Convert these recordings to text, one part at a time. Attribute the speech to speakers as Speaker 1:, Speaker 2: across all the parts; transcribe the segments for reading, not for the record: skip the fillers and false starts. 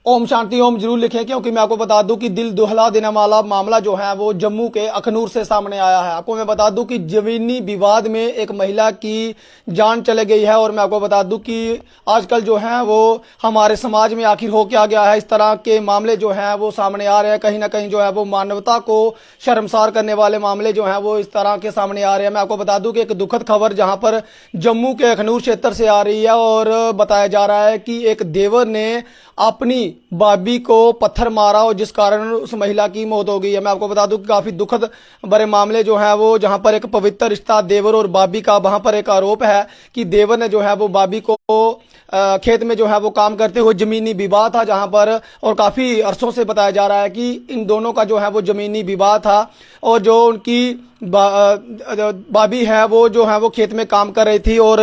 Speaker 1: ओम शांति ओम जरूर लिखें, क्योंकि मैं आपको बता दूं कि दिल दहला देने वाला मामला जो है वो जम्मू के अखनूर से सामने आया है। आपको मैं बता दूं कि जमीनी विवाद में एक महिला की जान चले गई है। और मैं आपको बता दूं कि आजकल जो है वो हमारे समाज में आखिर हो क्या गया है, इस तरह के मामले जो हैं वो सामने आ रहे हैं। कहीं ना कहीं जो है वो मानवता को शर्मसार करने वाले मामले जो हैं वो इस तरह के सामने आ रहे हैं। मैं आपको बता दूं कि एक दुखद खबर जहां पर जम्मू के अखनूर क्षेत्र से आ रही है और बताया जा रहा है कि एक देवर ने अपनी भाभी को पत्थर मारा और जिस कारण उस महिला की मौत हो गई है। मैं आपको बता दूं कि काफी दुखद बड़े मामले जो है वो जहां पर एक पवित्र रिश्ता देवर और भाभी का, वहां पर एक आरोप है कि देवर ने जो है वो भाभी को खेत में जो है वो काम करते हुए जमीनी विवाद था जहां पर, और काफी अरसों से बताया जा रहा है कि इन दोनों का जो है वो जमीनी विवाद था। और जो उनकी भाभी है वो जो है वो खेत में काम कर रही थी और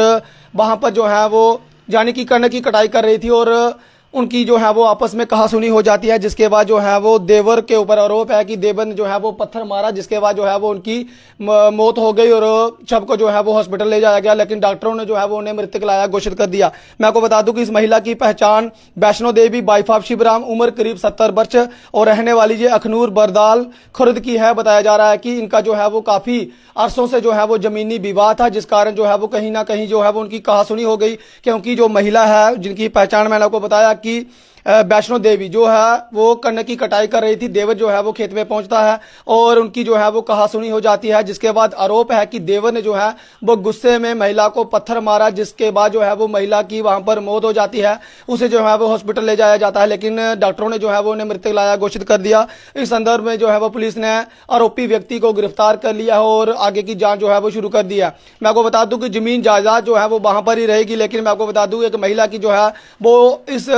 Speaker 1: वहां पर जो है वो यानी कि कणक की कटाई कर रही थी और उनकी जो है वो आपस में कहासुनी हो जाती है। जिसके बाद जो है वो देवर के ऊपर आरोप है कि देवर ने जो है वो पत्थर मारा, जिसके बाद जो है वो उनकी मौत हो गई और शव को जो है वो हॉस्पिटल ले जाया गया, लेकिन डॉक्टरों ने जो है वो उन्हें मृतक लाया घोषित कर दिया। मैं आपको बता दूं कि इस महिला की पहचान वैष्णो देवी वाइफ ऑफ शिवराम, उम्र करीब 70 वर्ष और रहने वाली ये अखनूर बरदाल खुर्द की है। बताया जा रहा है कि इनका जो है वो काफी अरसों से जो है वो जमीनी विवाद था, जिस कारण जो है वो कहीं ना कहीं जो है वो उनकी कहासुनी हो गई। क्योंकि जो महिला है जिनकी पहचान मैंने आपको बताया कि वैष्णो देवी जो है वो कन्न की कटाई कर रही थी, देवर जो है वो खेत में पहुंचता है और उनकी जो है वो कहासुनी हो जाती है। जिसके बाद आरोप है कि देवर ने जो है वो गुस्से में महिला को पत्थर मारा, जिसके बाद जो है वो महिला की वहां पर मौत हो जाती है। उसे जो है वो हॉस्पिटल ले जाया जाता है, लेकिन डॉक्टरों ने जो है वो उन्हें मृतक लाया घोषित कर दिया। इस संदर्भ में जो है वो पुलिस ने आरोपी व्यक्ति को गिरफ्तार कर लिया और आगे की जांच जो है वो शुरू कर दिया। मैं आपको बता दूं कि जमीन जायदाद जो है वो वहां पर ही रहेगी, लेकिन मैं आपको बता दूं एक महिला की जो है वो इस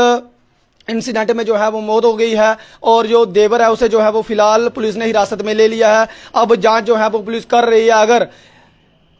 Speaker 1: इंसिडेंट में जो है वो मौत हो गई है और जो देवर है उसे जो है वो फिलहाल पुलिस ने हिरासत में ले लिया है। अब जांच जो है वो पुलिस कर रही है।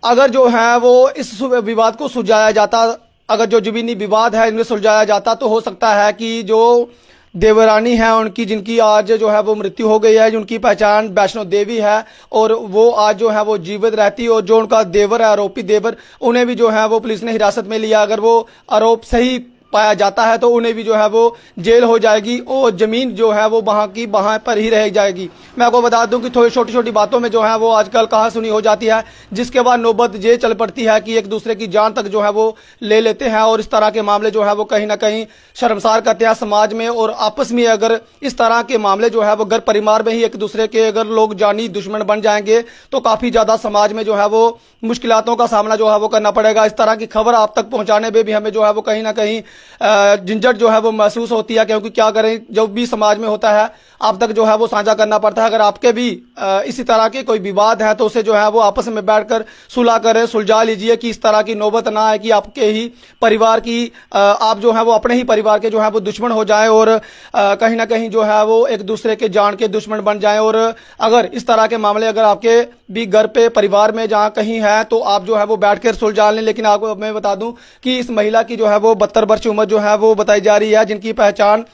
Speaker 1: अगर जो है वो इस विवाद को सुलझाया जाता, अगर जो जमीनी विवाद है इनमें सुलझाया जाता तो हो सकता है कि जो देवरानी है उनकी, जिनकी आज जो है वो मृत्यु हो गई है, जिनकी पहचान वैष्णो देवी है, और वो आज जो है वो जीवित रहती, और जो उनका देवर है आरोपी देवर, उन्हें भी जो है वो पुलिस ने हिरासत में लिया। अगर वो आरोप सही पाया जाता है तो उन्हें भी जो है वो जेल हो जाएगी और जमीन जो है वो वहां की वहां पर ही रह जाएगी। मैं आपको बता दूं कि थोड़ी छोटी छोटी बातों में जो है वो आजकल कहासुनी हो जाती है, जिसके बाद नौबत ये चल पड़ती है कि एक दूसरे की जान तक जो है वो ले लेते हैं। और इस तरह के मामले जो है वो कहीं ना कहीं शर्मसार करते हैं समाज में। और आपस में अगर इस तरह के मामले जो है वो घर परिवार में ही एक दूसरे के अगर लोग जानी दुश्मन बन जाएंगे तो काफी ज्यादा समाज में जो है वो मुश्किलातों का सामना जो है वो करना पड़ेगा। इस तरह की खबर आप तक पहुंचाने में भी हमें जो है वो कहीं ना कहीं झंझट जो है वो महसूस होती है, क्योंकि क्या करें जो भी समाज में होता है आप तक जो है वो साझा करना पड़ता है। अगर आपके भी इसी तरह के कोई विवाद है तो उसे जो है वो आपस में बैठकर सुलह करें, सुलझा लीजिए कि इस तरह की नौबत ना आए कि आपके ही परिवार की आप जो है वो अपने ही परिवार के जो है वो दुश्मन हो जाए और कहीं ना कहीं जो है वो एक दूसरे के जान के दुश्मन बन जाए। और अगर इस तरह के मामले अगर आपके भी घर पे परिवार में जहाँ कहीं है तो आप जो है वो बैठकर सुलझा लें। लेकिन आपको मैं बता दूं कि इस महिला की जो है वो 72 वर्ष उम्र जो है वो बताई जा रही है, जिनकी पहचान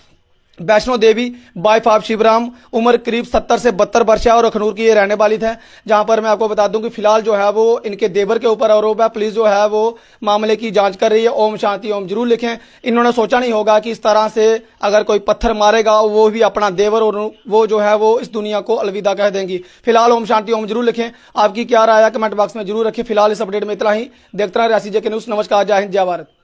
Speaker 1: वैष्णो देवी वाइफ ऑफ शिवराम, उम्र करीब 70 से 72 वर्ष है और अखनूर की ये रहने वाली है। जहां पर मैं आपको बता दूं कि फिलहाल जो है वो इनके देवर के ऊपर आरोप है। पुलिस जो है वो मामले की जांच कर रही है। ओम शांति ओम जरूर लिखें। इन्होंने सोचा नहीं होगा कि इस तरह से अगर कोई पत्थर मारेगा वो भी अपना देवर, और वो जो है वो इस दुनिया को अलविदा कह देंगी। फिलहाल ओम शांति ओम जरूर लिखें। आपकी क्या राय है कमेंट बॉक्स में जरूर रखें। फिलहाल इस अपडेट में इतना ही। देखते रहे रियासी जेके न्यूज़। नमस्कार, जय हिंद, जय भारत।